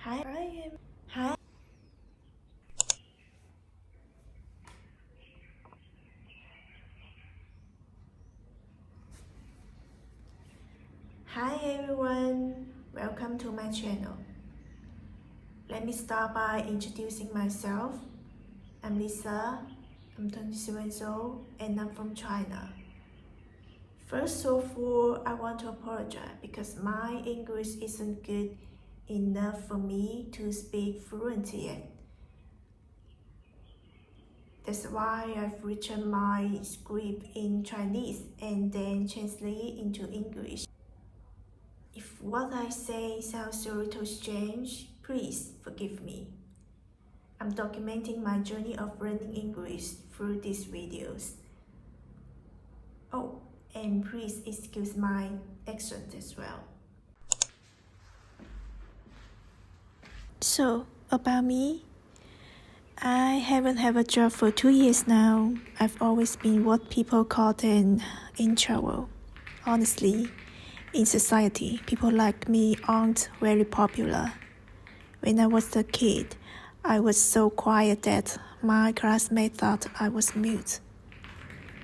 Hi, hi, hi everyone. Welcome to my channel. Let me start by introducing myself. I'm Lisa. I'm 27 years old and I'm from China. First of all, I want to apologize because my English isn't good enough for me to speak fluently yet. That's why I've written my script in Chinese and then translate it into English. If what I say sounds a little strange, please forgive me. I'm documenting my journey of learning English through these videos. Oh, and please excuse my accent as well. So, about me, I haven't had a job for 2 years now. I've always been what people call an introvert. Honestly, in society, people like me aren't very popular. When I was a kid, I was so quiet that my classmates thought I was mute.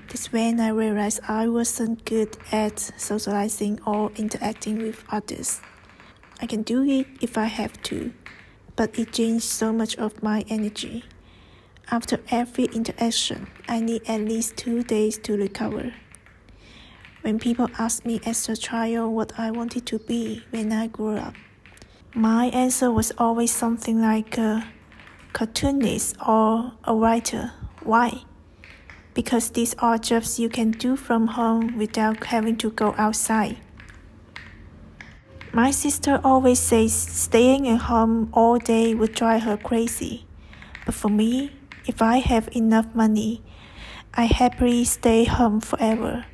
That's when I realized I wasn't good at socializing or interacting with others. I can do it if I have to, but it drains so much of my energy. After every interaction, I need at least 2 days to recover. When people ask me as a child what I wanted to be when I grew up, my answer was always something like a cartoonist or a writer. Why? Because these are jobs you can do from home without having to go outside. My sister always says staying at home all day would drive her crazy. But for me, if I have enough money, I happily stay home forever.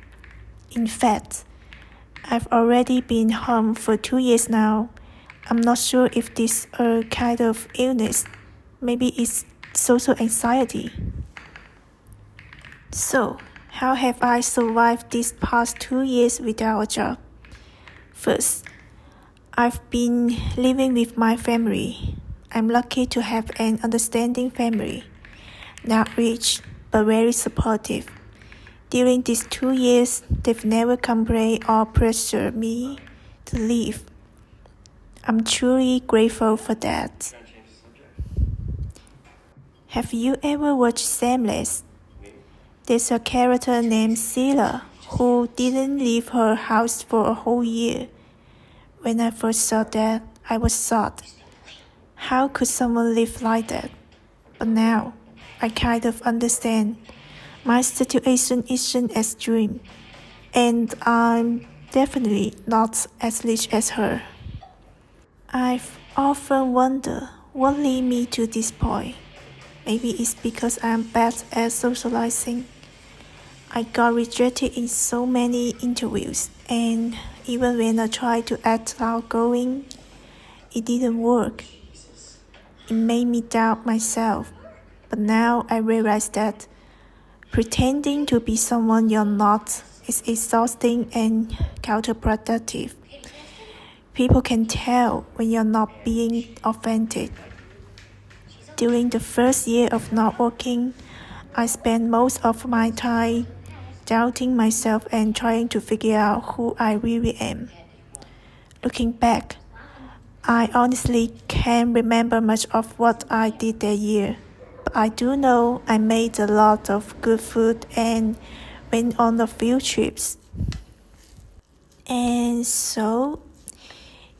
In fact, I've already been home for 2 years now. I'm not sure if this is a kind of illness. Maybe it's social anxiety. So, how have I survived these past 2 years without a job? First, I've been living with my family. I'm lucky to have an understanding family. Not rich, but very supportive. During these 2 years, they've never complained or pressured me to leave. I'm truly grateful for that. Have you ever watched Shameless? There's a character named Sheila who didn't leave her house for a whole year. When I first saw that, I was shocked. How could someone live like that? But now, I kind of understand. My situation isn't as extreme, and I'm definitely not as rich as her. I've often wondered what led me to this point. Maybe it's because I'm bad at socializing. I got rejected in so many interviews, and even when I tried to act outgoing, it didn't work. It made me doubt myself. But now I realize that pretending to be someone you're not is exhausting and counterproductive. People can tell when you're not being authentic. During the first year of not working, I spent most of my time doubting myself and trying to figure out who I really am. Looking back, I honestly can't remember much of what I did that year, but I do know I made a lot of good food and went on a few trips. And so,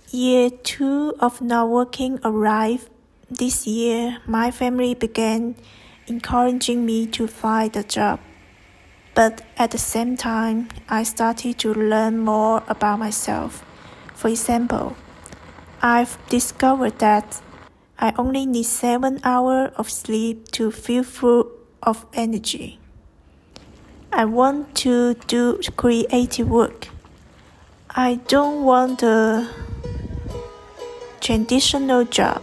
year 2 of not working arrived. This year, my family began encouraging me to find a job. But at the same time, I started to learn more about myself. For example, I've discovered that I only need 7 hours of sleep to feel full of energy. I want to do creative work. I don't want a traditional job.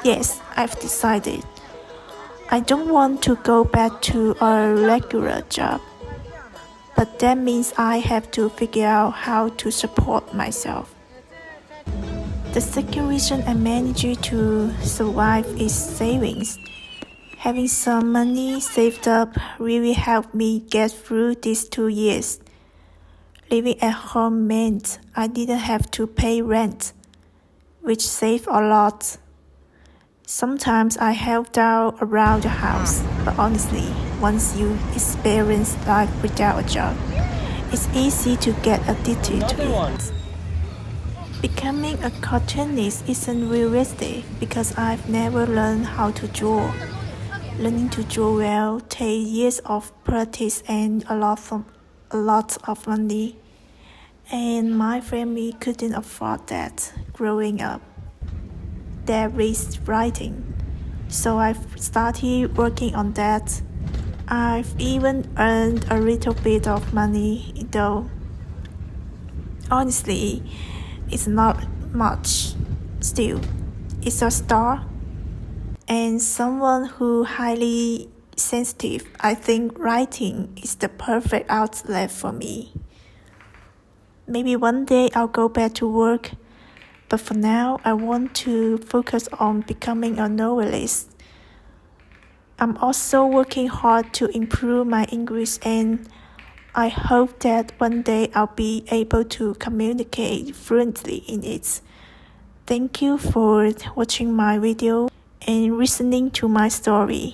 Yes, I've decided. I don't want to go back to a regular job, but that means I have to figure out how to support myself. The second reason I managed to survive is savings. Having some money saved up really helped me get through these 2 years. Living at home meant I didn't have to pay rent, which saved a lot. Sometimes I helped out around the house, but honestly, once you experience life without a job, it's easy to get addicted to it. Becoming a cartoonist isn't realistic because I've never learned how to draw. Learning to draw well takes years of practice and a lot of money, and my family couldn't afford that growing up. There is writing, so I've started working on that. I've even earned a little bit of money, though honestly, it's not much. Still, it's a start. And someone who highly sensitive, I think writing is the perfect outlet for me. Maybe one day I'll go back to work, but for now I want to focus on becoming a novelist. I'm also working hard to improve my English, and I hope that one day I'll be able to communicate fluently in it. Thank you for watching my video and listening to my story.